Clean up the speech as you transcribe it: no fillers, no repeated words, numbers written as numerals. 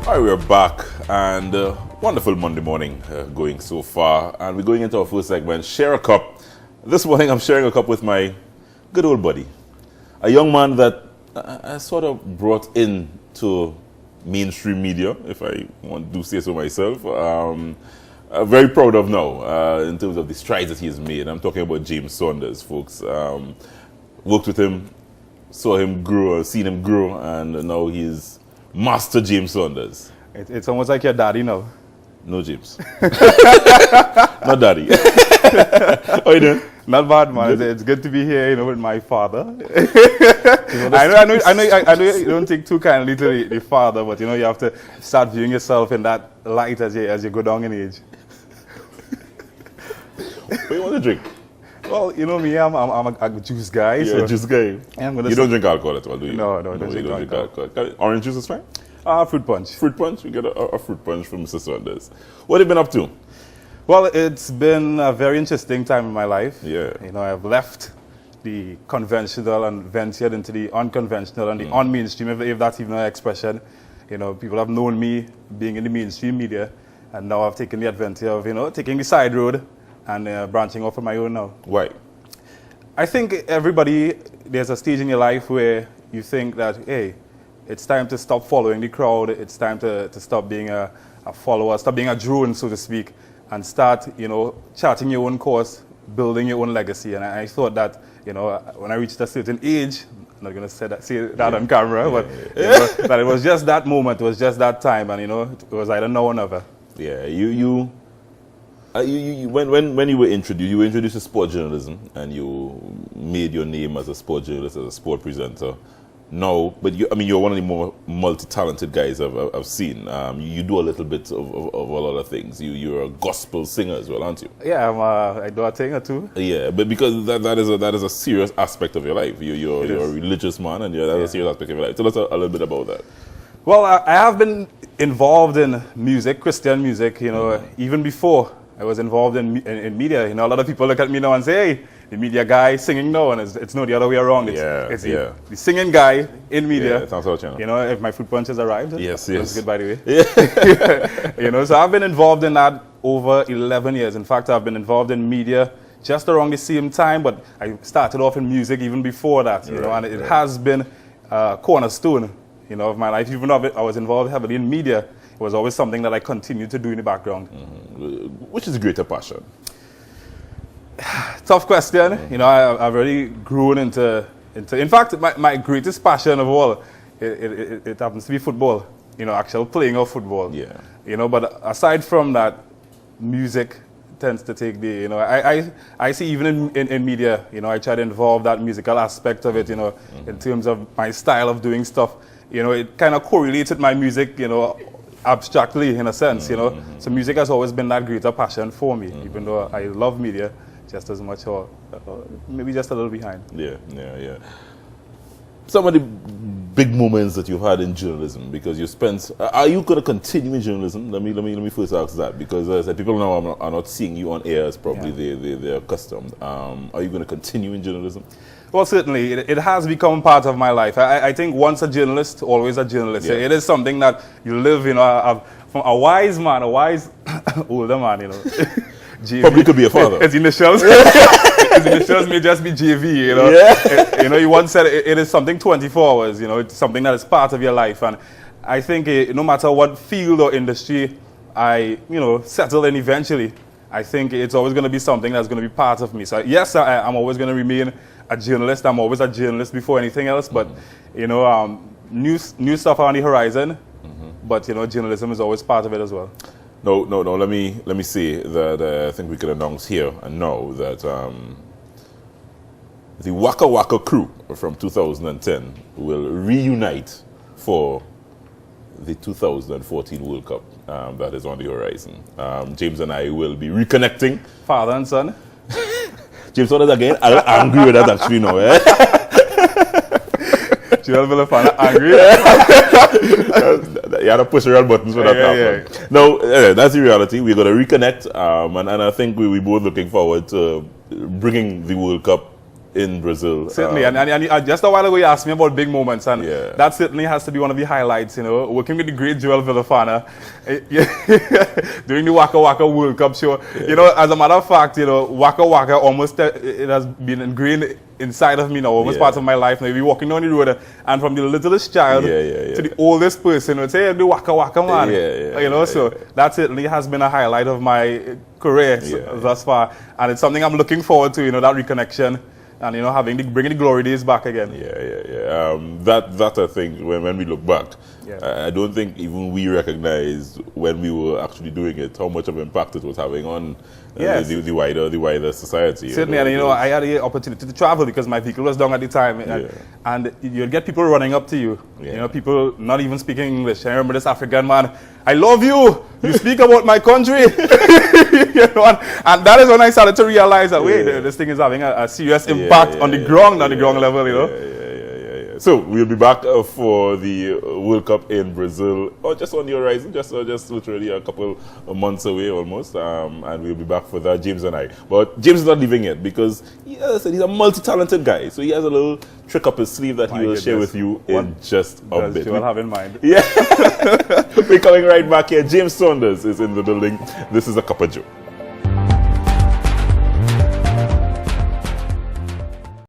All right, we're back, and wonderful Monday morning going so far, and we're going into our first segment, Share a Cup. This morning I'm sharing a cup with my good old buddy, a young man that I sort of brought into mainstream media, if I want to say so myself. Very proud of now in terms of the strides that he has made. I'm talking about James Saunders, folks. Worked with him, saw him grow, seen him grow, and now he's Master James Saunders. It's almost like your daddy now. No, James. Not daddy. How you doing? Not bad, man. It's good to be here, with my father. I know you don't take too kindly to the father, but you have to start viewing yourself in that light as you go down in age. What do you want to drink? Well, me, I'm a juice guy. Yeah, so juice guy. You don't drink alcohol at all, do you? No, don't drink alcohol. Orange juice is fine? Fruit punch. Fruit punch? We get a fruit punch from Mr. Saunders. What have you been up to? Well, it's been a very interesting time in my life. Yeah. I've left the conventional and ventured into the unconventional and the unmainstream, if that's even an expression. People have known me being in the mainstream media, and now I've taken the adventure of, taking the side road and branching off on my own now. Why? I think there's a stage in your life where you think that, hey, it's time to stop following the crowd. It's time to stop being a follower, stop being a drone, so to speak, and start, charting your own course, building your own legacy. And I thought that, when I reached a certain age, I'm not going to say that on camera, but that it was just that moment, it was just that time, and it was either now or never. Yeah, when you were introduced to sport journalism, and you made your name as a sport journalist, as a sport presenter. No, but you're one of the more multi-talented guys I've seen. You do a little bit of a lot of things. You're a gospel singer as well, aren't you? Yeah, I do a thing or two. Yeah, but because that is a serious aspect of your life. You're a religious man, and that's a serious aspect of your life. Tell us a little bit about that. Well, I have been involved in music, Christian music. Even before I was involved in media. A lot of people look at me now and say, hey, the media guy singing now, and it's not the other way around. It's the singing guy in media. Yeah, sounds like if my fruit punch has arrived. Yes. That's good, by the way. Yeah. So I've been involved in that over 11 years. In fact, I've been involved in media just around the same time, but I started off in music even before that, and it has been a cornerstone, of my life. Even though I was involved heavily in media, it was always something that I continued to do in the background. Which is a greater passion? Tough question. I've really grown into. In fact, my greatest passion of all, it happens to be football. Actual playing of football. Yeah. But aside from that, music tends to take the. I see even in media. I try to involve that musical aspect of it. In terms of my style of doing stuff. It kind of correlates with my music. Abstractly in a sense. So music has always been that greater passion for me. Even though I love media just as much, or maybe just a little behind. Yeah. Some of the big moments that you've had in journalism, because you spent. Are you going to continue in journalism? Let me first ask that, because as people now are not seeing you on air as probably they're accustomed. Are you going to continue in journalism? Well, certainly, it has become part of my life. I think once a journalist, always a journalist. Yeah. It is something that you live, from a wise man, a wise older man, Probably could be a father. His initials may just be JV, Yeah. You once said it is something 24 hours, it's something that is part of your life. And I think no matter what field or industry I, settle in eventually, I think it's always going to be something that's going to be part of me. So yes, I'm always going to remain a journalist. I'm always a journalist before anything else. But, new stuff on the horizon. But, journalism is always part of it as well. No. Let me say that I think we can announce here and now that the Waka Waka crew from 2010 will reunite for the 2014 World Cup that is on the horizon. James and I will be reconnecting. Father and son. James Saunders again. I'm angry with that actually now. You're angry. You had to push the real buttons for that to happen. No, that's the reality. We're going to reconnect, and I think we're both looking forward to bringing the World Cup in Brazil. Certainly, and just a while ago you asked me about big moments, and Yeah. that certainly has to be one of the highlights, you know, working with the great Joel Villafana during the Waka Waka World Cup show. You know, as a matter of fact, you know, Waka Waka almost, it has been ingrained inside of me now, almost part of my life. Now, we walking down the road, and from the littlest child to the oldest person, would say, hey, the Waka Waka man. You know, so that certainly has been a highlight of my career thus far, and it's something I'm looking forward to, you know, that reconnection. And, you know, bringing the glory days back again. That I think, when we look back, I don't think even we recognized when we were actually doing it how much of impact it was having on the wider society. Certainly, and you know, I had the opportunity to travel because my vehicle was down at the time, and you'd get people running up to you. You know, people not even speaking English. I remember this African man, I love you. You speak about my country. You know, and that is when I started to realize that wait, this thing is having a serious impact on the ground, ground level. You know. So we'll be back for the World Cup in Brazil, or just on the horizon, just literally a couple of months away almost, and we'll be back for that, James and I. But James is not leaving yet because he's a multi-talented guy, so he has a little trick up his sleeve that he will share with you in just a bit. You will have in mind. Yeah, we're coming right back here. James Saunders is in the building. This is A Cup of Joe.